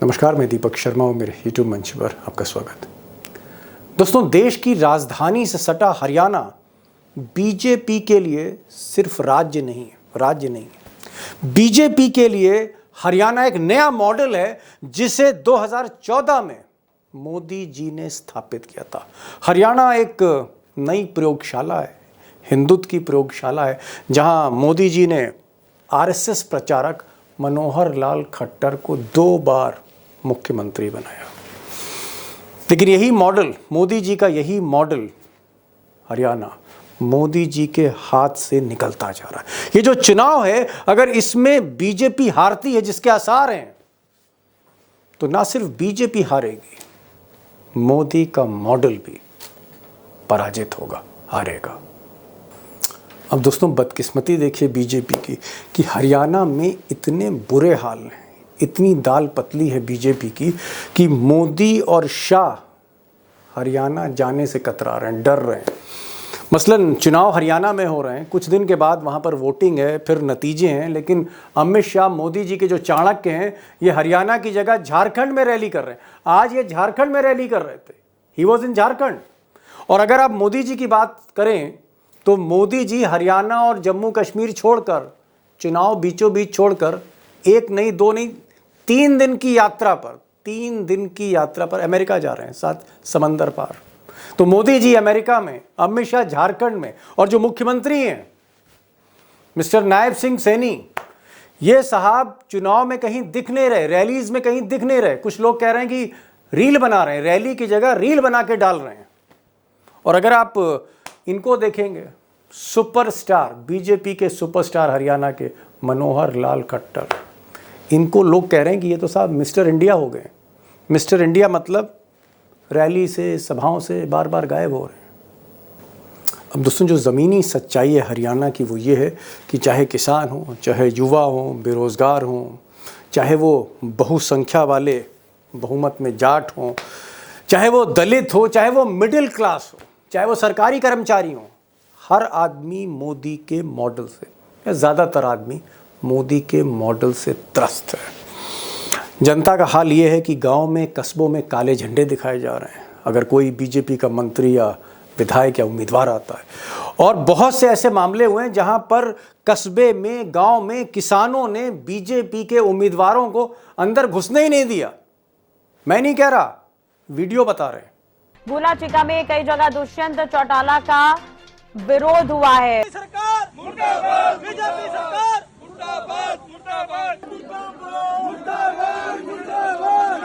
नमस्कार, मैं दीपक शर्मा और मेरे यूट्यूब मंच पर आपका स्वागत। दोस्तों, देश की राजधानी से सटा हरियाणा बीजेपी के लिए सिर्फ राज्य नहीं है। बीजेपी के लिए हरियाणा एक नया मॉडल है जिसे 2014 में मोदी जी ने स्थापित किया था। हरियाणा एक नई प्रयोगशाला है, हिंदुत्व की प्रयोगशाला है, जहां मोदी जी ने आरएसएस प्रचारक मनोहर लाल खट्टर को 2 बार मुख्यमंत्री बनाया। लेकिन यही मॉडल, मोदी जी का यही मॉडल हरियाणा मोदी जी के हाथ से निकलता जा रहा है। ये जो चुनाव है, अगर इसमें बीजेपी हारती है, जिसके आसार हैं, तो ना सिर्फ बीजेपी हारेगी, मोदी का मॉडल भी पराजित होगा, हारेगा। अब दोस्तों, बदकिस्मती देखिए बीजेपी की कि हरियाणा में इतने बुरे हाल हैं, इतनी दाल पतली है बीजेपी की कि मोदी और शाह हरियाणा जाने से कतरा रहे हैं, डर रहे हैं। मसलन चुनाव हरियाणा में हो रहे हैं, कुछ दिन के बाद वहाँ पर वोटिंग है, फिर नतीजे हैं, लेकिन अमित शाह, मोदी जी के जो चाणक्य हैं, ये हरियाणा की जगह झारखंड में रैली कर रहे हैं। आज ये झारखंड में रैली कर रहे थे, ही वॉज इन झारखंड। और अगर आप मोदी जी की बात करें तो मोदी जी हरियाणा और जम्मू कश्मीर छोड़कर, चुनाव बीचों बीच छोड़कर, 1 नहीं 2 नहीं 3 दिन की यात्रा पर, 3 दिन की यात्रा पर अमेरिका जा रहे हैं, 7 समंदर पार। तो मोदी जी अमेरिका में, अमित शाह झारखंड में, और जो मुख्यमंत्री हैं मिस्टर नायब सिंह सैनी, ये साहब चुनाव में कहीं दिख नहीं रहे, रैलीज में कहीं दिख नहीं रहे। कुछ लोग कह रहे हैं कि रील बना रहे हैं, रैली की जगह रील बना के डाल रहे हैं। और अगर आप इनको देखेंगे, सुपरस्टार, बीजेपी के सुपरस्टार हरियाणा के मनोहर लाल खट्टर, इनको लोग कह रहे हैं कि ये तो साहब मिस्टर इंडिया हो गए। मिस्टर इंडिया मतलब रैली से, सभाओं से बार बार गायब हो रहे हैं। अब दोस्तों, जो ज़मीनी सच्चाई है हरियाणा की, वो ये है कि चाहे किसान हो, चाहे युवा हो, बेरोज़गार हो, चाहे वो बहुसंख्या वाले बहुमत में जाट हों, चाहे वो दलित हो, चाहे वो मिडिल क्लास हो, चाहे वो सरकारी कर्मचारी हो, हर आदमी मोदी के मॉडल से, या ज़्यादातर आदमी मोदी के मॉडल से त्रस्त है। जनता का हाल ये है कि गांव में, कस्बों में काले झंडे दिखाए जा रहे हैं अगर कोई बीजेपी का मंत्री या विधायक या उम्मीदवार आता है। और बहुत से ऐसे मामले हुए हैं जहां पर कस्बे में, गांव में किसानों ने बीजेपी के उम्मीदवारों को अंदर घुसने ही नहीं दिया। मैं नहीं कह रहा, वीडियो बता रहे हैं। भूला चिका में कई जगह दुष्यंत चौटाला का विरोध हुआ है। सरकार मुर्दाबाद, बीजेपी सरकार मुर्दाबाद, मुर्दाबाद, मुर्दाबाद, मुर्दाबाद।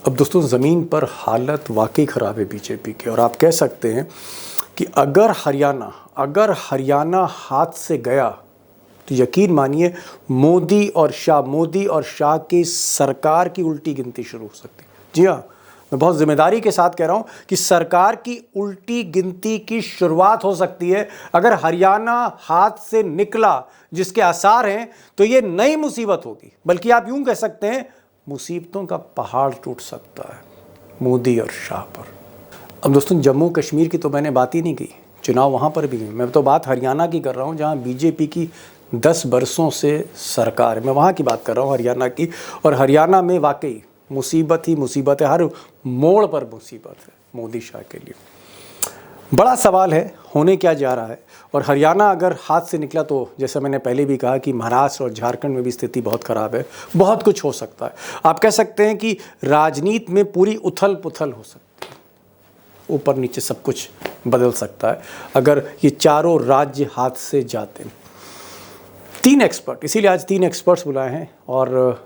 अब दोस्तों, ज़मीन पर हालत वाकई ख़राब है बीजेपी की। और आप कह सकते हैं कि अगर हरियाणा हाथ से गया तो यकीन मानिए मोदी और शाह की सरकार की उल्टी गिनती शुरू हो सकती है। जी हाँ, मैं बहुत जिम्मेदारी के साथ कह रहा हूं कि सरकार की उल्टी गिनती की शुरुआत हो सकती है। अगर हरियाणा हाथ से निकला, जिसके आसार हैं, तो ये नई मुसीबत होगी। बल्कि आप यूं कह सकते हैं, मुसीबतों का पहाड़ टूट सकता है मोदी और शाह पर। अब दोस्तों, जम्मू कश्मीर की तो मैंने बात ही नहीं की, चुनाव वहाँ पर भी है। मैं तो बात हरियाणा की कर रहा हूँ, जहाँ बीजेपी की 10 बरसों से सरकार है। मैं वहाँ की बात कर रहा हूँ, हरियाणा की। और हरियाणा में वाकई मुसीबत ही मुसीबत है, हर मोड़ पर मुसीबत है मोदी शाह के लिए। बड़ा सवाल है होने क्या जा रहा है। और हरियाणा अगर हाथ से निकला तो, जैसा मैंने पहले भी कहा, कि महाराष्ट्र और झारखंड में भी स्थिति बहुत ख़राब है, बहुत कुछ हो सकता है। आप कह सकते हैं कि राजनीति में पूरी उथल पुथल हो सकती है, ऊपर नीचे सब कुछ बदल सकता है अगर ये चारों राज्य हाथ से जाते हैं। 3 एक्सपर्ट, इसीलिए आज 3 एक्सपर्ट्स बुलाए हैं। और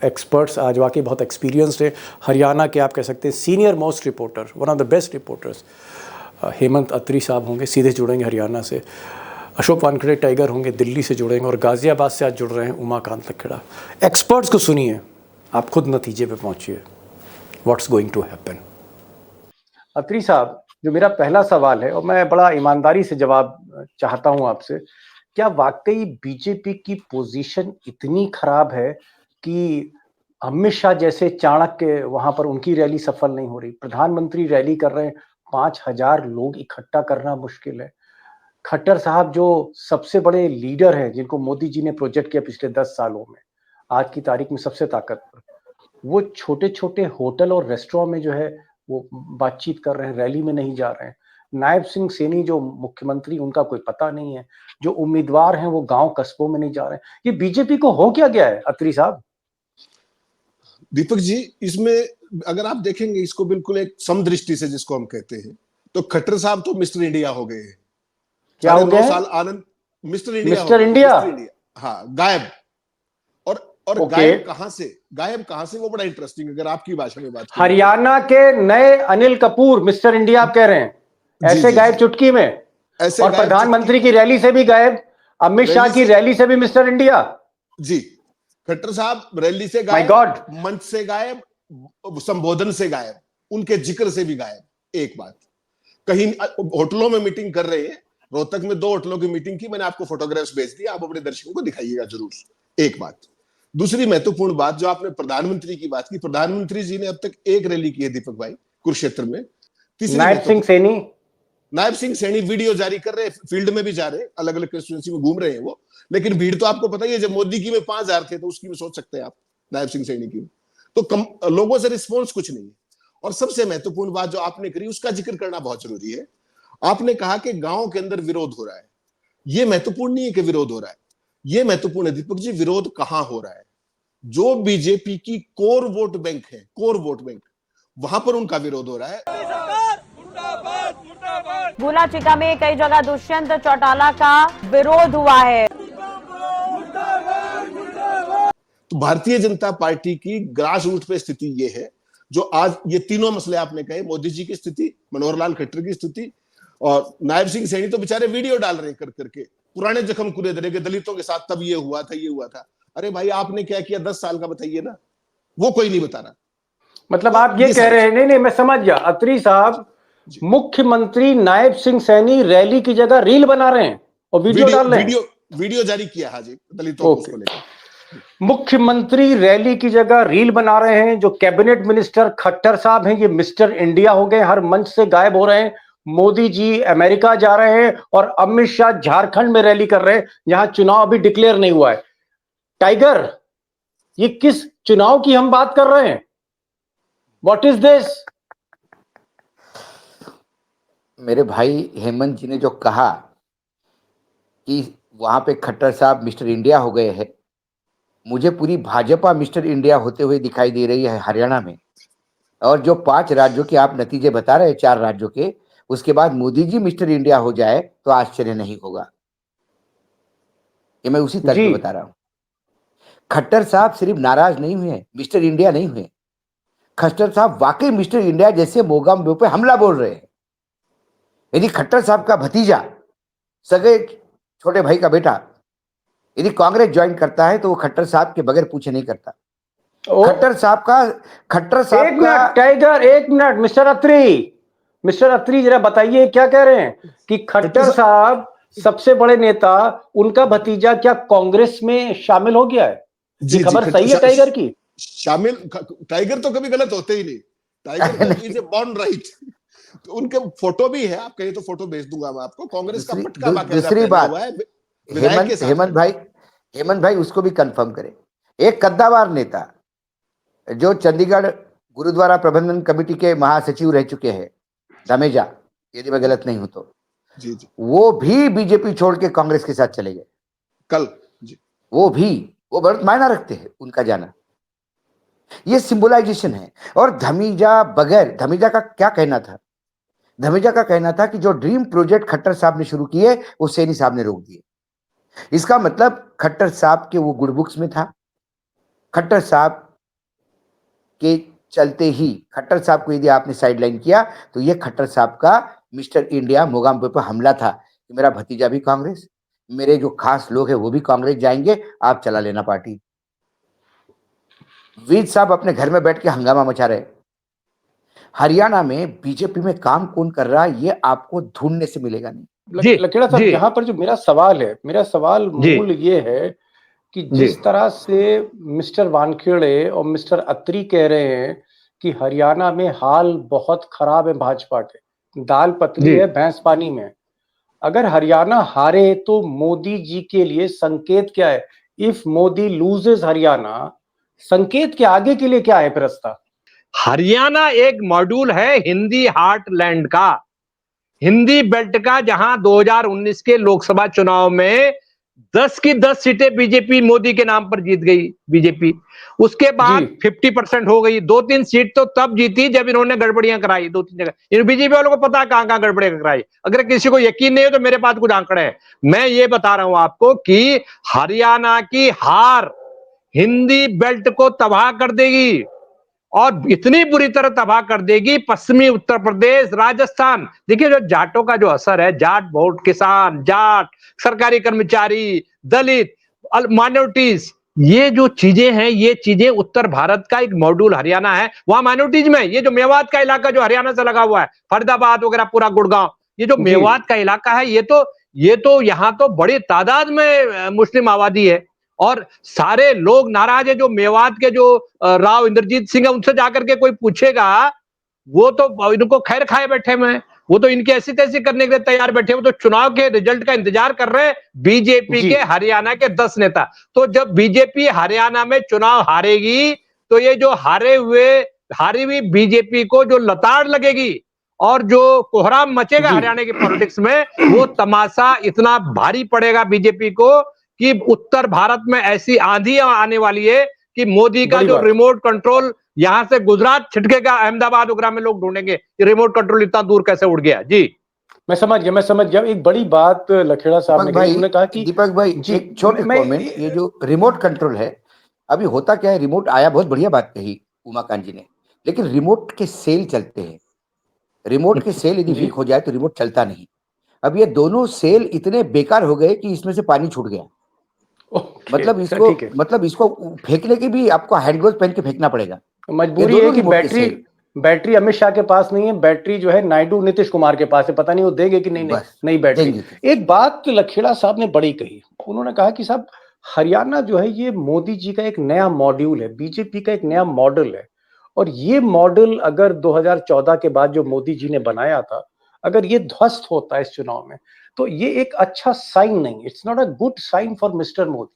एक्सपर्ट्स आज वाकई बहुत एक्सपीरियंस्ड है। हरियाणा के आप कह सकते हैं senior most reporter, one of the best reporters Hemant Atri साहब होंगे, सीधे जुड़ेंगे हरियाणा से। अशोक वानखेड़े टाइगर होंगे, दिल्ली से जुड़ेंगे। और गाज़ियाबाद से आज जुड़ रहे हैं उमाकांत लखेड़ा। एक्सपर्ट्स को सुनिए, आप खुद नतीजे पे पहुंचिए, व्हाट्स गोइंग टू हैपन। अत्री साहब, जो मेरा पहला सवाल है, और मैं बड़ा ईमानदारी से जवाब चाहता हूं आपसे, क्या वाकई बीजेपी की पोजीशन इतनी खराब है कि अमित शाह जैसे चाणक्य, वहां पर उनकी रैली सफल नहीं हो रही, प्रधानमंत्री रैली कर रहे हैं, 5,000 लोग इकट्ठा करना मुश्किल है। खट्टर साहब जो सबसे बड़े लीडर हैं, जिनको मोदी जी ने प्रोजेक्ट किया पिछले 10 सालों में, आज की तारीख में सबसे ताकतवर, वो छोटे छोटे होटल और रेस्टोरेंट में जो है वो बातचीत कर रहे हैं, रैली में नहीं जा रहे हैं। नायब सिंह सैनी जो मुख्यमंत्री, उनका कोई पता नहीं है। जो उम्मीदवार हैं वो गांव कस्बों में नहीं जा रहे हैं। ये बीजेपी को हो क्या गया है अत्री साहब? दीपक जी, इसमें अगर आप देखेंगे इसको बिल्कुल एक समदृष्टि से, जिसको हम कहते हैं, तो खट्टर साहब तो मिस्टर इंडिया हो गए हैं। क्या हो गए? 9 साल आनंद मिस्टर इंडिया मिस्टर इंडिया? हाँ, गायब। और ओके। गायब कहां से वो बड़ा इंटरेस्टिंग, अगर आपकी भाषा में बात करें। हरियाणा के नए अनिल कपूर मिस्टर इंडिया आप कह रहे हैं? ऐसे गायब चुटकी में? ऐसे और प्रधानमंत्री की रैली से भी गायब, अमित शाह की रैली से भी मिस्टर इंडिया। जी, खट्टर साहब रैली से गायब, मंच से गायब, संबोधन से गायब, उनके जिक्र से भी गायब। एक बात, कहीं होटलों में मीटिंग कर रहे हैं, रोहतक में 2 होटलों की मीटिंग की, मैंने आपको फोटोग्राफ्स भेज दिया, आप अपने दर्शकों को दिखाइएगा जरूर। एक बात। दूसरी महत्वपूर्ण बात, जो आपने प्रधानमंत्री की बात की, प्रधानमंत्री जी ने अब तक 1 रैली की है दीपक भाई, कुरुक्षेत्र में। नायब सिंह सैनी वीडियो जारी कर रहे हैं, फील्ड में भी जा रहे हैं, अलग अलग कंस्टिट्यूएंसी में घूम रहे हैं वो। लेकिन भीड़ तो आपको पता ही है, जब मोदी की में 5000 थे, तो उसकी में सोच सकते हैं आप, नायब सिंह सैनी की। तो लोगों से रिस्पॉन्स कुछ नहीं है। और सबसे महत्वपूर्ण बात जो आपने करी, उसका जिक्र करना बहुत जरूरी है। आपने कहा कि गांव के अंदर विरोध हो रहा है। यह महत्वपूर्ण नहीं है कि विरोध हो रहा है, यह महत्वपूर्ण है दीपक जी, विरोध कहां हो रहा है। जो बीजेपी की कोर वोट बैंक है, कोर वोट बैंक, वहां पर उनका विरोध हो रहा है। बूलाचिका में कई जगह दुष्यंत चौटाला का विरोध हुआ है। तो भारतीय जनता पार्टी की ग्रास रूट पे स्थिति ये है, जो आज ये तीनों मसले आपने कहे, मोदी जी की स्थिति, मनोहर लाल खट्टर की स्थिति, और नायब सिंह सैनी तो बेचारे वीडियो डाल रहे कर करके, पुराने जख्म कुरेद रहे, दलितों के साथ तब ये हुआ था, ये हुआ था। अरे भाई, आपने क्या किया 10 साल का, बताइए ना, वो कोई नहीं बता रहा। मतलब आप ये कह रहे हैं? नहीं, मैं समझ गया अत्री साहब, मुख्यमंत्री नायब सिंह सैनी रैली की जगह रील बना रहे हैं और वीडियो डाल रहे हैं। वीडियो जारी किया, हाँ जी, दलितों को लेकर। मुख्यमंत्री रैली की जगह रील बना रहे हैं। जो कैबिनेट मिनिस्टर खट्टर साहब हैं, ये मिस्टर इंडिया हो गए, हर मंच से गायब हो रहे हैं। मोदी जी अमेरिका जा रहे हैं और अमित शाह झारखंड में रैली कर रहे हैं, जहां चुनाव अभी डिक्लेयर नहीं हुआ है। टाइगर, ये किस चुनाव की हम बात कर रहे हैं? What is this? मेरे भाई हेमंत जी ने जो कहा कि वहां पे खट्टर साहब मिस्टर इंडिया हो गए हैं, मुझे पूरी भाजपा मिस्टर इंडिया होते हुए दिखाई दे रही है हरियाणा में। और जो 5 राज्यों के आप नतीजे बता रहे हैं, 4 राज्यों के, उसके बाद मोदी जी मिस्टर इंडिया हो जाए तो आश्चर्य नहीं होगा। ये मैं उसी तर्क पे बता रहा हूं। खट्टर साहब सिर्फ नाराज नहीं हुए, मिस्टर इंडिया नहीं हुए। खट्टर साहब वाकई मिस्टर इंडिया जैसे मोगाम्बियो पे हमला बोल रहे हैं। यदि खट्टर साहब का भतीजा, सगे छोटे भाई का बेटा, यदि कांग्रेस ज्वाइन करता है तो वो खट्टर साहब के बगैर पूछे नहीं करता। खट्टर साहब का टाइगर, एक मिनट, मिस्टर अत्री जरा बताइए, क्या कह रहे हैं कि खट्टर साहब सबसे बड़े नेता, उनका भतीजा क्या कांग्रेस में शामिल हो गया है? जी, खबर सही है टाइगर की? शामिल, टाइगर तो कभी गलत होते ही नहीं, टाइगर तो इज ए बॉर्न राइट। तो उनके फोटो भी है, आप कहिए तो फोटो भेज दूंगा मैं आपको। कांग्रेस का पटका दूसरी बात, हेमंत भाई उसको भी कंफर्म करें। एक कद्दावर नेता जो चंडीगढ़ गुरुद्वारा प्रबंधन कमेटी के महासचिव रह चुके हैं, धमेजा, यदि मैं गलत नहीं हूं तो, जी, वो भी बीजेपी छोड़ के कांग्रेस के साथ चले गए कल जी। वो बहुत मायना रखते हैं उनका जाना। ये सिंबलाइजेशन है। और धमीजा का क्या कहना था? धमीजा का कहना था कि जो ड्रीम प्रोजेक्ट खट्टर साहब ने शुरू किए, वो सैनी साहब ने रोक दिए। इसका मतलब खट्टर साहब के वो गुड बुक्स में था। खट्टर साहब के चलते ही, खट्टर साहब को यदि आपने साइडलाइन किया तो ये खट्टर साहब का मिस्टर इंडिया मोगाम्बियो पर हमला था कि मेरा भतीजा भी कांग्रेस, मेरे जो खास लोग हैं वो भी कांग्रेस जाएंगे, आप चला लेना पार्टी। वीर साहब अपने घर में बैठ के हंगामा मचा रहे। हरियाणा में बीजेपी में काम कौन कर रहा है, ये आपको ढूंढने से मिलेगा नहीं। लकेड़ा साहब, यहाँ पर जो मेरा सवाल मूल ये है कि जिस तरह से मिस्टर वानखेड़े और मिस्टर अत्री कह रहे हैं कि हरियाणा में हाल बहुत खराब है भाजपा के, दाल पतली है भैंस पानी में। अगर हरियाणा हारे तो मोदी जी के लिए संकेत क्या है? इफ मोदी लूजेस हरियाणा, संकेत के आगे के लिए क्या है रास्ता? हरियाणा एक मॉड्यूल है हिंदी हार्टलैंड का, हिंदी बेल्ट का, जहां 2019 के लोकसभा चुनाव में 10 की 10 सीटें बीजेपी मोदी के नाम पर जीत गई बीजेपी। उसके बाद 50% हो गई। 2-3 सीट तो तब जीती जब इन्होंने गड़बड़ियां कराई 2-3 जगह। इन बीजेपी वालों को पता है कहां कहां गड़बड़ियां कराई। अगर किसी को यकीन नहीं हो तो मेरे पास कुछ आंकड़े हैं। मैं ये बता रहा हूं आपको कि हरियाणा की हार हिंदी बेल्ट को तबाह कर देगी, और इतनी बुरी तरह तबाह कर देगी। पश्चिमी उत्तर प्रदेश, राजस्थान, देखिए जो जाटों का जो असर है, जाट वोट, किसान, जाट, सरकारी कर्मचारी, दलित, माइनॉरिटीज, ये जो चीजें हैं, ये चीजें उत्तर भारत का एक मॉड्यूल हरियाणा है, वहां माइनॉरिटीज में ये जो मेवात का इलाका जो हरियाणा से लगा हुआ है, फरीदाबाद वगैरह, पूरा गुड़गांव, ये जो मेवात का इलाका है, ये तो यहां तो बड़ी तादाद में मुस्लिम आबादी है, और सारे लोग नाराज है। जो मेवात के जो राव इंद्रजीत सिंह है, उनसे जाकर के कोई पूछेगा, वो तो इनको खैर खाए बैठे हुए हैं, वो तो इनकी ऐसी तैसी करने के लिए तैयार बैठे हैं। वो तो चुनाव के रिजल्ट का इंतजार कर रहे हैं बीजेपी के हरियाणा के 10 नेता। तो जब बीजेपी हरियाणा में चुनाव हारेगी, तो ये जो हारी हुई बीजेपी को जो लताड़ लगेगी और जो कोहराम मचेगा हरियाणा की पॉलिटिक्स में, वो तमाशा इतना भारी पड़ेगा बीजेपी को कि उत्तर भारत में ऐसी आंधी आने वाली है कि मोदी का जो रिमोट कंट्रोल यहां से गुजरात छिटकेगा, अहमदाबाद वगैरह में लोग ढूंढेंगे रिमोट कंट्रोल इतना दूर कैसे उड़ गया। जी मैं समझ गया। एक बड़ी बात लखेड़ा साहब ने कही, उन्होंने कहा कि दीपक भाई एक छोटे कमेंट, ये जो रिमोट कंट्रोल है, अभी होता क्या है, रिमोट आया, बहुत बढ़िया बात कही उमाकांत जी ने, लेकिन रिमोट के सेल चलते हैं। रिमोट के सेल यदि वीक हो जाए तो रिमोट चलता नहीं। अब ये दोनों सेल इतने बेकार हो गए कि इसमें से पानी छूट गया। मतलब इसको फेंकने की भी आपको हैंड ग्लोव पहन के फेंकना पड़ेगा। मजबूरी है कि बैटरी अमित शाह के पास नहीं है, बैटरी जो है नायडू नीतीश कुमार के पास है, पता नहीं वो देंगे कि नहीं बैटरी। एक बात तो लखेड़ा साहब ने बड़ी कही, उन्होंने कहा कि साहब हरियाणा जो है ये मोदी जी का एक नया मॉड्यूल है, बीजेपी का एक नया मॉडल है, और ये मॉडल अगर 2014 के बाद जो मोदी जी ने बनाया था, अगर ये ध्वस्त होता है इस चुनाव में, तो ये एक अच्छा साइन नहीं, it's not a good sign for mister Modi,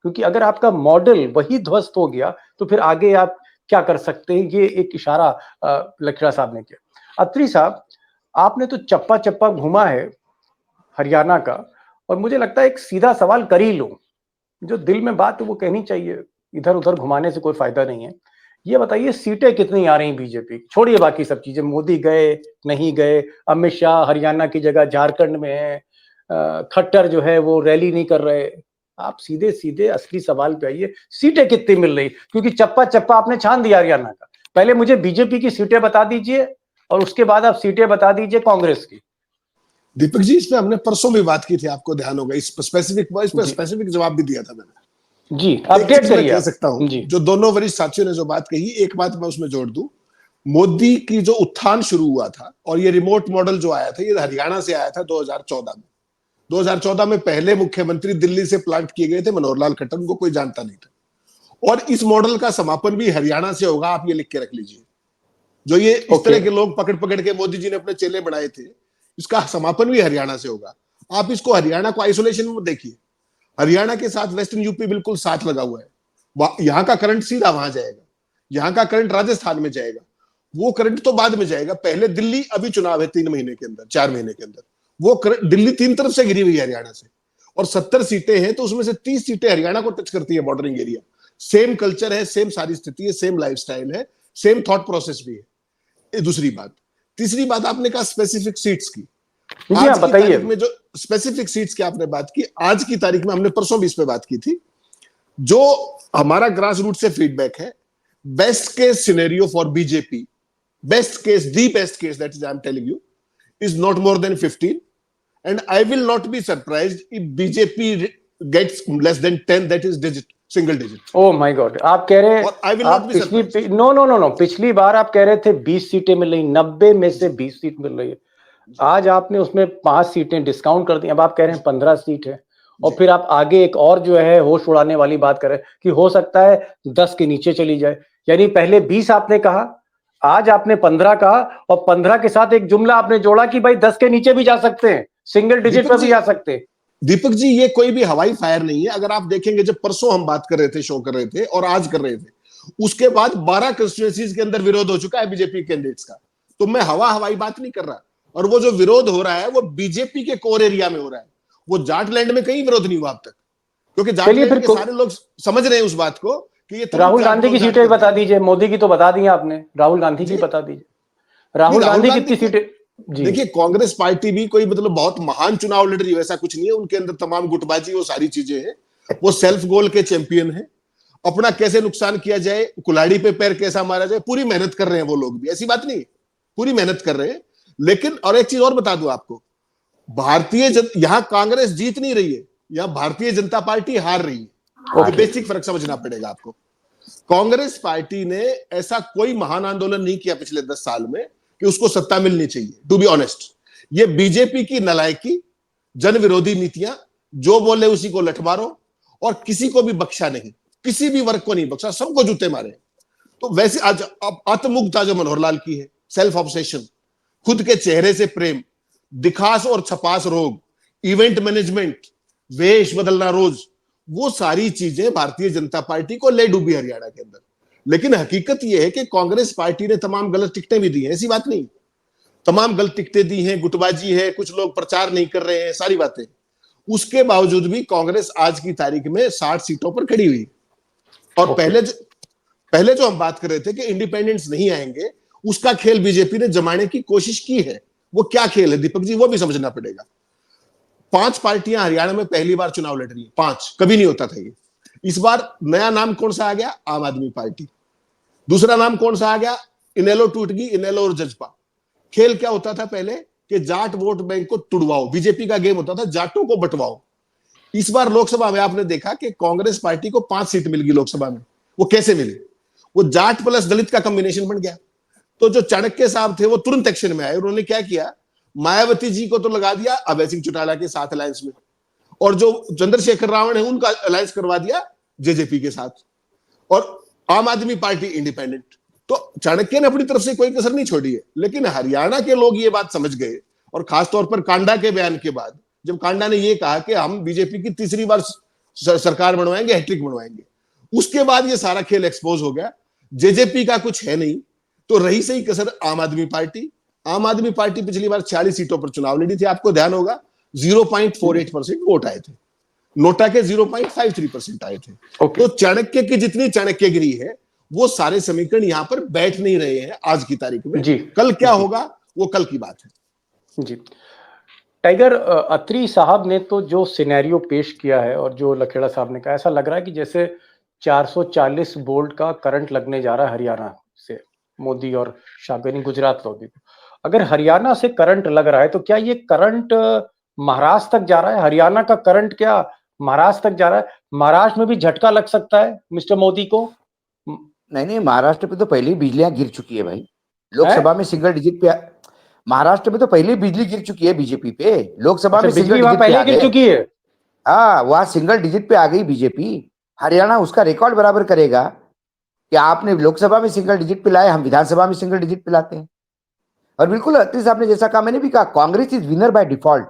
क्योंकि अगर आपका मॉडल वही ध्वस्त हो गया तो फिर आगे आप क्या कर सकते हैं। ये एक इशारा लखेड़ा साहब ने किया। अत्री साहब, आपने तो चप्पा चप्पा घूमा है हरियाणा का, और मुझे लगता है एक सीधा सवाल कर ही लो, जो दिल में बात है वो कहनी चाहिए, इधर उधर घुमाने से कोई फायदा नहीं है। ये बताइए सीटें कितनी आ रही बीजेपी, छोड़िए बाकी सब चीजें, मोदी गए नहीं गए, अमित शाह हरियाणा की जगह झारखंड में है, खट्टर जो है वो रैली नहीं कर रहे, आप सीधे सीधे असली सवाल पे आइए, सीटें कितनी मिल रही, क्योंकि चप्पा चप्पा आपने छान दिया हरियाणा का। पहले मुझे बीजेपी की सीटें बता दीजिए और उसके बाद आप सीटें बता दीजिए कांग्रेस की। दीपक जी, इसमें हमने परसों भी बात की थी, आपको ध्यान होगा, इस पर स्पेसिफिक जवाब भी दिया था मैंने। जी अपडेट करिए। कह सकता हूं जो दोनों वरिष्ठ साथियों ने जो बात कही, एक बात मैं उसमें जोड़ दूं, मोदी की जो उत्थान शुरू हुआ था और ये रिमोट मॉडल जो आया था, ये हरियाणा से आया था 2014 में। 2014 में पहले मुख्यमंत्री दिल्ली से प्लांट किए गए थे मनोहर लाल खट्टर, उनको कोई जानता नहीं था, और इस मॉडल का समापन भी हरियाणा से होगा, आप ये लिख के रख लीजिए। जो ये इस तरह के लोग पकड़ पकड़ के मोदी जी ने अपने चेले बनाए थे, इसका समापन भी हरियाणा से होगा। आप इसको हरियाणा को आइसोलेशन में देखिए, हरियाणा के साथ वेस्टर्न यूपी बिल्कुल साथ लगा हुआ है, यहाँ का करंट सीधा वहां जाएगा, यहाँ का करंट राजस्थान में जाएगा, वो करंट तो बाद में जाएगा, पहले दिल्ली, अभी चुनाव है 3 महीने के अंदर, 4 महीने के अंदर, वो दिल्ली 3 तरफ से घिरी हुई है हरियाणा से, और 70 सीटें हैं, तो उसमें से 30 सीटें हरियाणा को टच करती है, बॉर्डरिंग एरिया, सेम कल्चर है, सेम सारी स्थिति है, सेम लाइफस्टाइल है, सेम थॉट प्रोसेस भी है। ये दूसरी बात। तीसरी बात, आपने कहा स्पेसिफिक सीट्स की, आज की तारीख में जो स्पेसिफिक सीट्स की आपने बात की, आज की तारीख में हमने परसों भी इस पे बात की थी, जो हमारा ग्रास रूट से फीडबैक है, best case scenario for BJP, best case, the best case that is I am telling you, is not more than 15, and I will not be surprised if BJP gets less than 10, that is single digit. Oh my God, आप कह रहे हैं, I will not be surprised. No, पिछली बार आप कह रहे थे 20 सीटें मिल रही, 90 में से 20 सीट मिल रही है, आज आपने उसमें 5 सीटें डिस्काउंट कर दी, अब आप कह रहे हैं 15 सीट है, और फिर आप आगे एक और जो है होश उड़ाने वाली बात कर रहे हैं कि हो सकता है 10 के नीचे चली जाए, यानी पहले 20 आपने कहा, आज आपने 15 कहा, और 15 के साथ एक जुमला आपने जोड़ा कि भाई 10 के नीचे भी जा सकते हैं, सिंगल डिजिट पर भी जा सकते हैं। दीपक जी, ये कोई भी हवाई फायर नहीं है। अगर आप देखेंगे, जब परसों हम बात कर रहे थे, शो कर रहे थे, और आज कर रहे थे, उसके बाद 12 कंस्टिट्यूएंसीज के अंदर विरोध हो चुका है बीजेपी कैंडिडेट्स का। तो मैं हवाई बात नहीं कर रहा। और वो जो विरोध हो रहा है वो बीजेपी के कोर एरिया में हो रहा है। वो जाटलैंड में कहीं विरोध नहीं हुआ अब तक, क्योंकि जाटलैंड के सारे लोग समझ रहे हैं उस बात को कि ये राहुल गांधी की सीटें बता दीजिए। मोदी की तो बता दी आपने, राहुल गांधी की बता दीजिए। राहुल गांधी कितनी सीटें? देखिए, कांग्रेस पार्टी भी कोई मतलब बहुत महान चुनाव लड़ रही है, वैसा कुछ नहीं है। उनके अंदर तमाम गुटबाजी, वो सारी चीजें हैं। वो सेल्फ गोल के चैंपियन है। अपना कैसे नुकसान किया जाए, कुल्हाड़ी पे पैर कैसा मारा जाए, पूरी मेहनत कर रहे हैं वो लोग भी, ऐसी बात नहीं है, पूरी मेहनत कर रहे हैं। लेकिन और एक चीज और बता दूं आपको, यहां कांग्रेस जीत नहीं रही है, यहां भारतीय जनता पार्टी हार रही है। बेसिक फर्क समझना पड़ेगा आपको। कांग्रेस पार्टी ने ऐसा कोई महान आंदोलन नहीं किया पिछले 10 साल में कि उसको सत्ता मिलनी चाहिए। टू बी ऑनेस्ट, ये बीजेपी की नालायकी, जन विरोधी नीतियां, जो बोले उसी को लठ मारो, और किसी को भी बख्शा नहीं, किसी भी वर्ग को नहीं बख्शा, सबको जूते मारे। तो वैसे आज आत्ममुग्धता जो मनोहर लाल की है, सेल्फ ऑब्सेशन, खुद के चेहरे से प्रेम, दिखास और छपास रोग, इवेंट मैनेजमेंट, वेश बदलना रोज, वो सारी चीजें भारतीय जनता पार्टी को ले डूबी हरियाणा के अंदर। लेकिन हकीकत यह है कि कांग्रेस पार्टी ने तमाम गलत टिकटें भी दी हैं, ऐसी बात नहीं, तमाम गलत टिकटें दी हैं, गुटबाजी है, कुछ लोग प्रचार नहीं कर रहे हैं, सारी बातें। उसके बावजूद भी कांग्रेस आज की तारीख में 60 सीटों पर खड़ी हुई। और पहले जो हम बात कर रहे थे कि इंडिपेंडेंट्स नहीं आएंगे, उसका खेल बीजेपी ने जमाने की कोशिश की है। वो क्या खेल है दीपक जी, वो भी समझना पड़ेगा। 5 पार्टियां हरियाणा में पहली बार चुनाव लड़ रही है, 5, कभी नहीं होता था ये। इस बार नया नाम कौन सा आ गया? आम आदमी पार्टी। दूसरा नाम कौन सा आ गया? इनेलो टूट गई, इनेलो और जजपा। खेल क्या होता था पहले कि जाट वोट बैंक को तुड़वाओ, बीजेपी का गेम होता था जाटों को बंटवाओ। इस बार लोकसभा में आपने देखा कि कांग्रेस पार्टी को 5 सीट मिल गई लोकसभा में। वो कैसे मिली? वो जाट प्लस दलित का कॉम्बिनेशन बन गया। तो जो चाणक्य साहब थे वो तुरंत एक्शन में आए। उन्होंने क्या किया, मायावती जी को तो लगा दिया अभय सिंह चौटाला के साथ अलायंस में, और जो चंद्रशेखर रावण है उनका अलायंस करवा दिया जेजेपी के साथ, और आम आदमी पार्टी इंडिपेंडेंट। तो चाणक्य ने अपनी तरफ से कोई कसर नहीं छोड़ी है। लेकिन हरियाणा के लोग ये बात समझ गए, और खासतौर पर कांडा के बयान के बाद, जब कांडा ने ये कहा कि हम बीजेपी की तीसरी बार सरकार बनवाएंगे, हैट्रिक बनवाएंगे, उसके बाद ये सारा खेल एक्सपोज हो गया। जेजेपी का कुछ है नहीं, तो रही सही कसर आम आदमी पार्टी। आम आदमी पार्टी पिछली बार 40 सीटों पर चुनाव लड़ी थी, आपको ध्यान होगा 0.48% वोट आए थे, नोटा के 0.53% आए थे। तो चाणक्य की जितनी चाणक्यगिरी है, वो सारे समीकरण यहां पर बैठ नहीं रहे हैं आज की तारीख में। कल क्या होगा वो कल की बात है। जी टाइगर, अत्री साहब ने तो जो सिनेरियो पेश किया है और जो लखेड़ा साहब ने कहा, ऐसा लग रहा है कि जैसे 440 वोल्ट का करंट लगने जा रहा है हरियाणा से, मोदी और शाहगनी गुजरात लोधी को। अगर हरियाणा से करंट लग रहा है तो क्या ये करंट महाराष्ट्र तक जा रहा है? हरियाणा का करंट क्या महाराष्ट्र तक जा रहा है? महाराष्ट्र में भी झटका लग सकता है मिस्टर मोदी को? नहीं, महाराष्ट्र पे तो पहले ही बिजलियां गिर चुकी है भाई। लोकसभा में सिंगल डिजिट पे, महाराष्ट्र में तो पहले ही बिजली गिर चुकी है बीजेपी पे। लोकसभा में सिंगल डिजिट पहले गिर चुकी है। हाँ, वहां सिंगल डिजिट पे आ गई बीजेपी। हरियाणा उसका रिकॉर्ड बराबर करेगा कि आपने लोकसभा में सिंगल डिजिट पे लाए, हम विधानसभा में सिंगल डिजिट पे लाते हैं। और बिल्कुल अत्री साहब ने जैसा कहा, मैंने भी कहा, Congress is winner by default,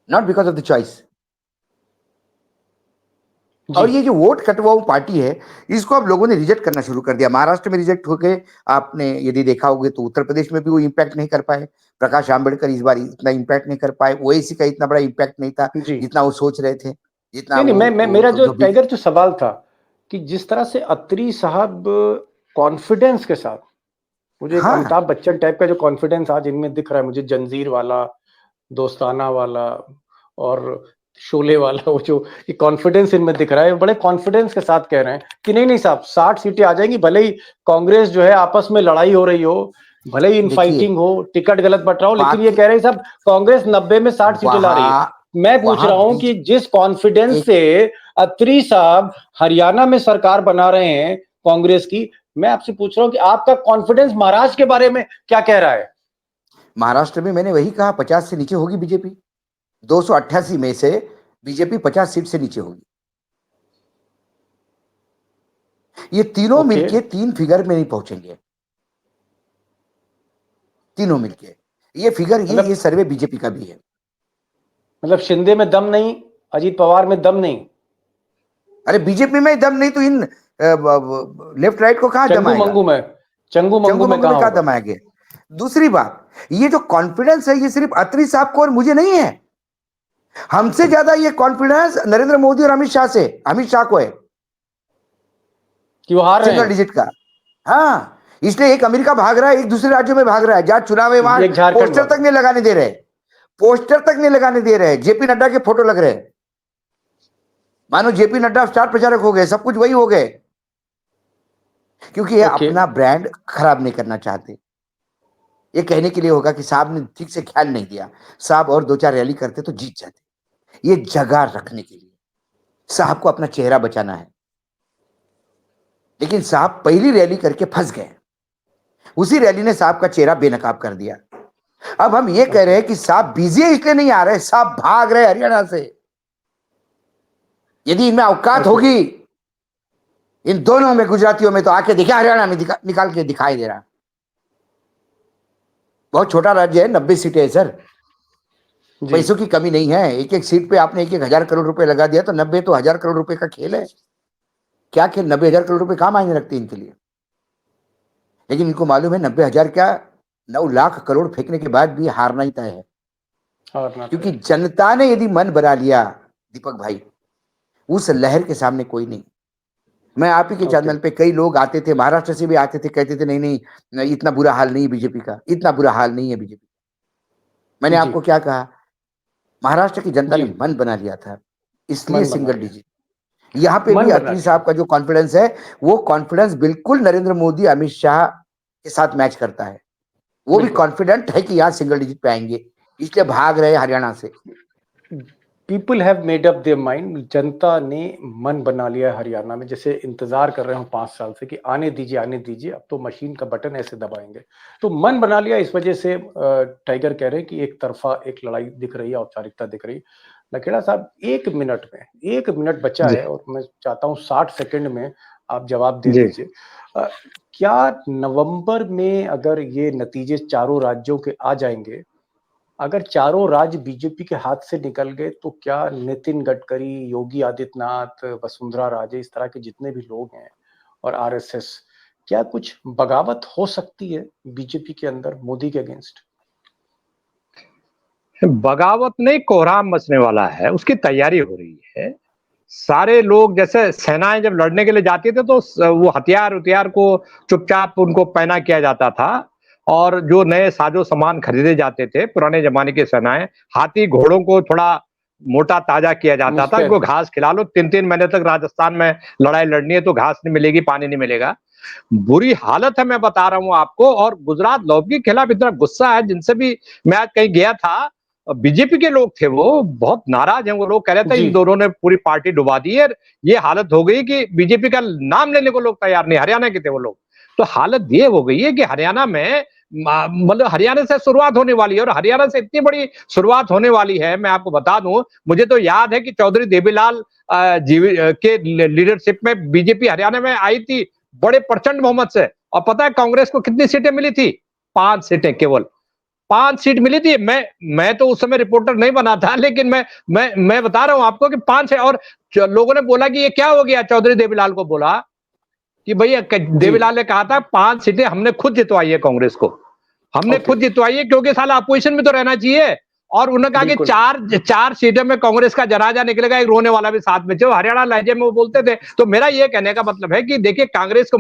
not because of the choice. और ये जो वोट कटवाऊ पार्टी है, इसको अब लोगों ने रिजेक्ट करना शुरू कर दिया। महाराष्ट्र में रिजेक्ट हो गए, आपने यदि देखा होगा तो उत्तर प्रदेश में भी वो इम्पैक्ट नहीं कर पाए। प्रकाश आंबेडकर इस बार इतना इम्पैक्ट नहीं कर पाए। ओवैसी का इतना बड़ा इम्पैक्ट नहीं था जितना वो सोच रहे थे। जितना मेरा जो टाइगर जो सवाल था कि जिस तरह से अत्री साहब कॉन्फिडेंस के साथ, मुझे अमिताभ बच्चन टाइप का जो कॉन्फिडेंस आज इनमें दिख रहा है मुझे, जंजीर वाला, दोस्ताना वाला और शोले वाला, वो जो कॉन्फिडेंस इनमें दिख रहा है, बड़े कॉन्फिडेंस के साथ कह रहे हैं कि नहीं साहब 60 सीटें आ जाएंगी, भले ही कांग्रेस जो है आपस में लड़ाई हो रही हो, भले ही इनफाइटिंग हो, टिकट गलत बट रहा हो, लेकिन ये कह रहे हैं साहब कांग्रेस 90 में 60 सीटें ला रही है। मैं पूछ रहा हूं कि जिस कॉन्फिडेंस से अत्री साहब हरियाणा में सरकार बना रहे हैं कांग्रेस की, मैं आपसे पूछ रहा हूं कि आपका कॉन्फिडेंस महाराष्ट्र के बारे में क्या कह रहा है? महाराष्ट्र में मैंने वही कहा, 50 से नीचे होगी बीजेपी। 288 में से बीजेपी 50 सीट से नीचे होगी। ये तीनों मिलके 3 फिगर में नहीं पहुंचेंगे, तीनों मिलके। ये फिगर, ये सर्वे बीजेपी का भी है। मतलब शिंदे में दम नहीं, अजीत पवार में दम नहीं, अरे बीजेपी में दम नहीं तो इन लेफ्ट राइट को कहाँ दम चंगू आएगा? मंगू में, चंगू मंगू चंगू में मंगू कहाँ में कहाँ होगा? दम आएंगे? दूसरी बात, ये जो कॉन्फिडेंस है ये सिर्फ अत्री साहब को और मुझे नहीं है, हमसे ज्यादा ये कॉन्फिडेंस नरेंद्र मोदी और अमित शाह को है कि वो हार रहे सिंगल हैं। डिजिट का। हाँ, इसलिए एक अमेरिका भाग रहा है, एक दूसरे राज्यों में भाग रहा है, जहां चुनाव है वहां एक झारखंड पोस्टर भाग तक नहीं लगाने दे रहे, पोस्टर तक नहीं लगाने दे रहे, जेपी नड्डा के फोटो लग रहे हैं, मानो जेपी नड्डा स्टार प्रचारक हो गए, सब कुछ वही हो गए, क्योंकि ये ओके। अपना ब्रांड खराब नहीं करना चाहते। ये कहने के लिए होगा कि साहब ने ठीक से ख्याल नहीं दिया, साहब और 2-4 रैली करते तो जीत जाते। ये जगह रखने के लिए साहब को अपना चेहरा बचाना है, लेकिन साहब पहली रैली करके फंस गए, उसी रैली ने साहब का चेहरा बेनकाब कर दिया। अब हम ये कह रहे हैं कि साहब बिजी है इसलिए नहीं आ रहे, साहब भाग रहे हरियाणा से। यदि इनमें औकात होगी इन दोनों में, गुजरातियों में, तो आके देखिए हरियाणा में निकाल के दिखाई दे रहा। बहुत छोटा राज्य है, 90 सीटें है सर, जी। पैसों की कमी नहीं है। एक एक सीट पे आपने 1-1 हजार करोड़ रुपए लगा दिया तो 90 तो 1000 करोड़ रुपए का खेल है। क्या खेल, 90,000 करोड़ रुपए कहाँ मायने रखते हैं इनके लिए? लेकिन इनको मालूम है 90,000 क्या 9 लाख करोड़ फेंकने के बाद भी हारना ही तय है, हारना क्योंकि तय। जनता ने यदि मन बना लिया दीपक भाई, उस लहर के सामने कोई नहीं। मैं आप ही के ओके। चैनल पे कई लोग आते थे, महाराष्ट्र से भी आते थे, कहते थे नहीं नहीं इतना बुरा हाल नहीं है बीजेपी का, इतना बुरा हाल नहीं है बीजेपी। मैंने जी। आपको क्या कहा? महाराष्ट्र की जनता जी। ने मन बना लिया था, इसलिए मन बना सिंगल लिया। डिजिट। यहाँ पे मन भी बना अत्री लिया। साहब का जो कॉन्फिडेंस है, वो कॉन्फिडेंस बिल्कुल नरेंद्र मोदी अमित शाह के साथ मैच करता है। वो भी बिल्कुल। कॉन्फिडेंट है कि यहाँ सिंगल डिजिट पे आएंगे, इसलिए भाग रहे हरियाणा से। People have made up their mind, जनता ने मन बना लिया है हरियाणा में, जैसे इंतजार कर रहे हो 5 साल से कि आने दीजिए, अब तो मशीन का बटन ऐसे दबाएंगे। तो मन बना लिया, इस वजह से टाइगर कह रहे हैं कि एक तरफा एक लड़ाई दिख रही है, औपचारिकता दिख रही है। लखेड़ा साहब, 1 मिनट बचा जी। है और मैं चाहता हूँ 60 सेकंड में आप जवाब दे जी। दीजिए। क्या नवंबर में अगर ये नतीजे चारों राज्यों के आ जाएंगे, अगर चारों राज्य बीजेपी के हाथ से निकल गए, तो क्या नितिन गडकरी, योगी आदित्यनाथ, वसुंधरा राजे, इस तरह के जितने भी लोग हैं और आरएसएस, क्या कुछ बगावत हो सकती है बीजेपी के अंदर मोदी के अगेंस्ट? बगावत नहीं, कोहराम मचने वाला है, उसकी तैयारी हो रही है। सारे लोग, जैसे सेनाएं जब लड़ने के लिए जाती थे तो वो हथियार को चुपचाप उनको पहना किया जाता था, और जो नए साजो सामान खरीदे जाते थे पुराने जमाने के सेनाएं, हाथी घोड़ों को थोड़ा मोटा ताजा किया जाता था, मुस्तैद। इनको घास खिला लो, 3-3 महीने तक राजस्थान में लड़ाई लड़नी है तो घास नहीं मिलेगी, पानी नहीं मिलेगा, बुरी हालत है, मैं बता रहा हूं आपको। और गुजरात लॉबी के खिलाफ इतना गुस्सा है, जिनसे भी मैं आज कहीं गया था, बीजेपी के लोग थे, वो बहुत नाराज हैं। वो लोग कह रहे थे जी। इन दोनों ने पूरी पार्टी डुबा दी है, ये हालत हो गई कि बीजेपी का नाम लेने को लोग तैयार नहीं। हरियाणा के थे वो लोग। तो हालत ये हो गई है कि हरियाणा में, मतलब हरियाणा से शुरुआत होने वाली है, और हरियाणा से इतनी बड़ी शुरुआत होने वाली है, मैं आपको बता दूं, मुझे तो याद है कि चौधरी देवीलाल के लीडरशिप में बीजेपी हरियाणा में आई थी बड़े प्रचंड बहुमत से, और पता है कांग्रेस को कितनी सीटें मिली थी? 5 सीटें, केवल 5 सीट मिली थी। मैं तो उस समय रिपोर्टर नहीं बना था, लेकिन मैं बता रहा हूं आपको कि 5 है। और लोगों ने बोला कि ये क्या हो गया, चौधरी देवीलाल को बोला कि भैया, देवीलाल ने कहा था 5 सीटें हमने खुद जितवाई है कांग्रेस को, हमने ओके। खुद जितवाई है, क्योंकि साला अपोजिशन में तो रहना चाहिए। और उन्होंने कहा कि बिल्कुल। 4 सीटें में कांग्रेस का जनाजा निकलेगा, एक रोने वाला भी साथ में, जो हरियाणा लहजे में वो बोलते थे। तो मेरा ये कहने का मतलब है कि देखिए, कांग्रेस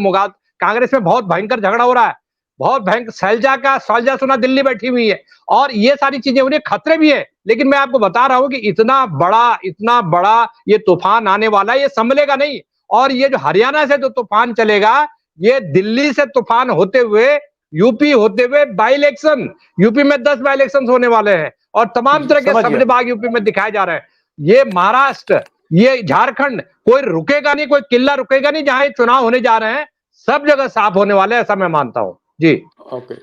में बहुत भयंकर झगड़ा हो रहा है, बहुत भयंकर। शैलजा सुना दिल्ली बैठी हुई है, और ये सारी चीजें हो रही है, खतरे भी है। लेकिन मैं आपको बता रहा हूं कि इतना बड़ा ये तूफान आने वाला है, ये संभलेगा नहीं। और ये जो हरियाणा से जो तूफान चलेगा, ये दिल्ली से तूफान होते हुए यूपी होते हुए बाई इलेक्शन, यूपी में 10 बाई इलेक्शन होने वाले हैं, और तमाम तरह के समझ गया। सब्ज बाग यूपी में दिखाए जा रहे हैं। ये महाराष्ट्र, ये झारखंड, कोई रुकेगा नहीं, कोई किला रुकेगा नहीं। जहां ये चुनाव होने जा रहे हैं, सब जगह साफ होने वाले हैं, ऐसा मैं मानता हूं जी। ओके।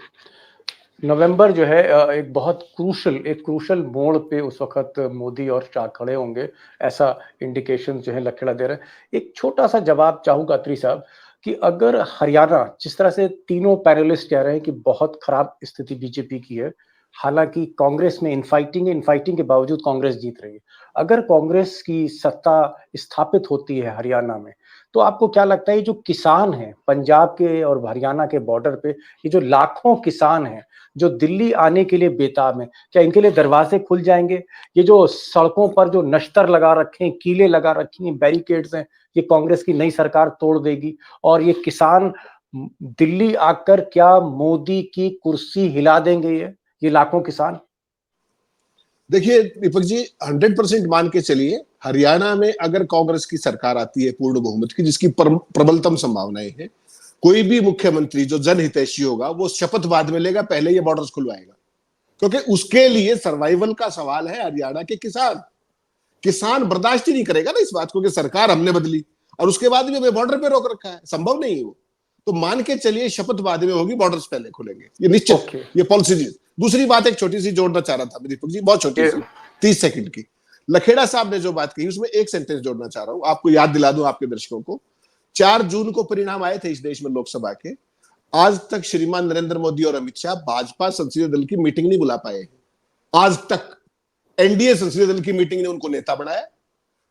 नवंबर जो है एक बहुत क्रूशल मोड़ पे उस वक्त मोदी और शाह खड़े होंगे, ऐसा इंडिकेशन जो है लखेड़ा दे रहे हैं। एक छोटा सा जवाब चाहूंगा अत्री साहब, कि अगर हरियाणा, जिस तरह से तीनों पैनलिस्ट कह रहे हैं कि बहुत खराब स्थिति बीजेपी की है, हालांकि कांग्रेस में इनफाइटिंग है, इनफाइटिंग के बावजूद कांग्रेस जीत रही है। अगर कांग्रेस की सत्ता स्थापित होती है हरियाणा में, तो आपको क्या लगता है ये जो किसान हैं पंजाब के और हरियाणा के बॉर्डर पे, ये जो लाखों किसान हैं जो दिल्ली आने के लिए बेताब हैं, क्या इनके लिए दरवाजे खुल जाएंगे? ये जो सड़कों पर जो नश्तर लगा रखे हैं, कीले लगा रखी हैं, बैरिकेड्स हैं, ये कांग्रेस की नई सरकार तोड़ देगी और ये किसान दिल्ली आकर क्या मोदी की कुर्सी हिला देंगे? ये लाखों किसान? देखिए दीपक जी, 100% मान के चलिए, हरियाणा में अगर कांग्रेस की सरकार आती है पूर्ण बहुमत की, जिसकी प्रबलतम संभावनाएं हैं, कोई भी मुख्यमंत्री जो जनहितैषी होगा वो शपथ बाद में लेगा, पहले ये बॉर्डर्स खुलवाएगा, क्योंकि उसके लिए सर्वाइवल का सवाल है। हरियाणा के किसान बर्दाश्त ही नहीं करेगा ना इस बात को कि सरकार हमने बदली और उसके बाद भी हमें बॉर्डर पे रोक रखा है, संभव नहीं है वो। तो मान के चलिए शपथ बाद में होगी, बॉर्डर्स पहले खुलेंगे, ये निश्चित ये पॉलिसी। दूसरी बात एक छोटी सी जोड़ना चाह रहा था दीपक जी, बहुत छोटी सी, 30 सेकंड की। लखेड़ा साहब ने जो बात कही उसमें एक सेंटेंस जोड़ना चाह रहा हूं, आपको याद दिला दूं आपके दर्शकों को। 4 जून को परिणाम आए थे इस देश में लोकसभा के। आज तक श्रीमान नरेंद्र मोदी और अमित शाह भाजपा संसदीय दल की मीटिंग नहीं बुला पाए। आज तक एनडीए संसदीय दल की मीटिंग ने उनको नेता बनाया।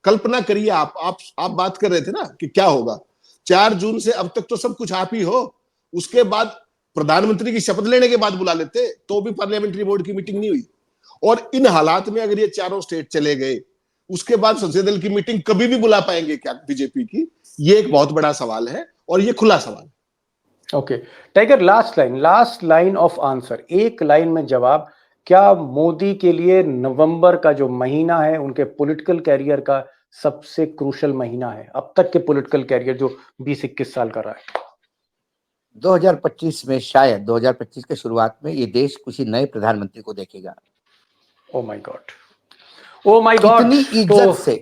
कल्पना करिए, आप बात कर रहे थे ना कि क्या होगा। 4 जून से अब तक तो सब कुछ आप ही हो, उसके बाद प्रधानमंत्री की शपथ लेने के बाद बुला लेते तो भी पार्लियामेंट्री बोर्ड की मीटिंग नहीं हुई। और इन हालात में अगर ये चारों स्टेट चले गए, उसके बाद संसदीय दल की मीटिंग कभी भी बुला पाएंगे क्या बीजेपी की? ये एक बहुत बड़ा सवाल है और ये खुला सवाल है। Okay tiger, last line of answer, एक लाइन में जवाब। क्या मोदी के लिए नवंबर का जो महीना है उनके पॉलिटिकल कैरियर का सबसे क्रूशल महीना है, अब तक के पॉलिटिकल कैरियर जो 20-21 साल का रहा है? 2025 में, शायद 2025 के शुरुआत में ये देश किसी नए प्रधानमंत्री को देखेगा। Oh my God, oh my God.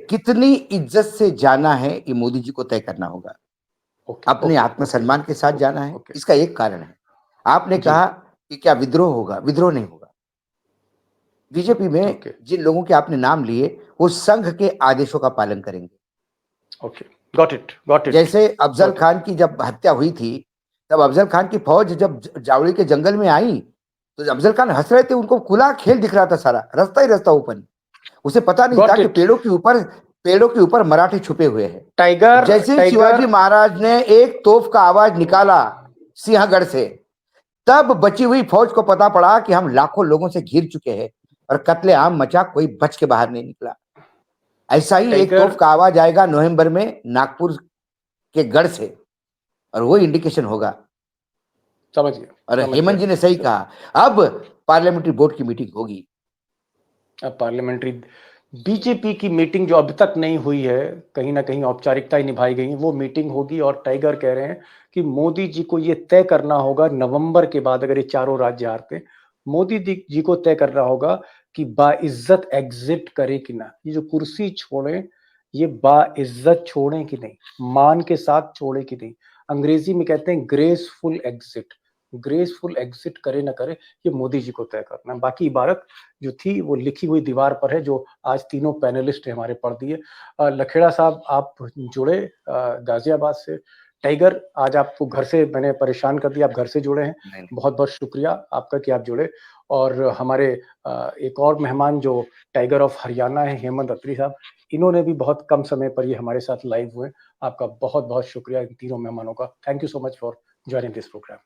कितनी इज्जत से जाना है ये मोदी जी को तय करना होगा। अपने आत्मसम्मान के साथ जाना है। इसका एक कारण है, आपने कहा कि क्या विद्रोह होगा? विद्रोह नहीं होगा। बीजेपी में जिन लोगों के आपने नाम लिए वो संघ के आदेशों का पालन करेंगे। Okay, got it. जैसे अफजल खान की जब हत्या हुई थी, तब अफजल खान की फौज जब जावड़ी के जंगल में आई तो अफजल खान हंस रहे थे, उनको खुला खेल दिख रहा था, सारा रास्ता ही रास्ता ओपन। उसे पता नहीं था कि पेड़ों के ऊपर मराठे छुपे हुए हैं। टाइगर, जैसे शिवाजी महाराज ने एक तोप का आवाज निकाला सिंहगढ़ से, तब बची हुई फौज को पता पड़ा कि हम लाखों लोगों से घिर चुके हैं और कत्लेआम मचा, कोई बच के बाहर नहीं निकला। ऐसा ही एक तोप का आवाज आएगा नवंबर में नागपुर के गढ़ से और वो इंडिकेशन होगा। समझ गया। और हेमंत जी ने सही कहा, अब पार्लियामेंट्री बोर्ड की मीटिंग होगी। अब पार्लियामेंट्री बीजेपी की मीटिंग जो अब तक नहीं हुई है, कहीं ना कहीं औपचारिकताएं निभाई गई हैं, वो मीटिंग होगी। और टाइगर कह रहे हैं कि मोदी जी को ये तय करना होगा नवंबर के बाद, अगर ये चारों राज्य हारते, मोदी जी को तय करना होगा कि बाइज्जत एग्जिट करे कि ना, ये जो कुर्सी छोड़े ये बाइज्जत छोड़े कि नहीं, मान के साथ छोड़े कि नहीं। अंग्रेजी में कहते हैं ग्रेसफुल एग्जिट करे ना करे, ये मोदी जी को तय करना। बाकी इबारत जो थी वो लिखी हुई दीवार पर है, जो आज तीनों पैनलिस्ट ने हमारे पढ़ दिए। लखेड़ा साहब आप जुड़े गाजियाबाद से। टाइगर, आज आपको घर से मैंने परेशान कर दिया, आप घर से जुड़े हैं, बहुत बहुत शुक्रिया आपका कि आप जुड़े। और हमारे एक और मेहमान जो टाइगर ऑफ हरियाणा है, हेमंत अत्री साहब, इन्होंने भी बहुत कम समय पर ये हमारे साथ लाइव हुए। आपका बहुत बहुत शुक्रिया इन तीनों मेहमानों का। Thank you so much for joining this programme.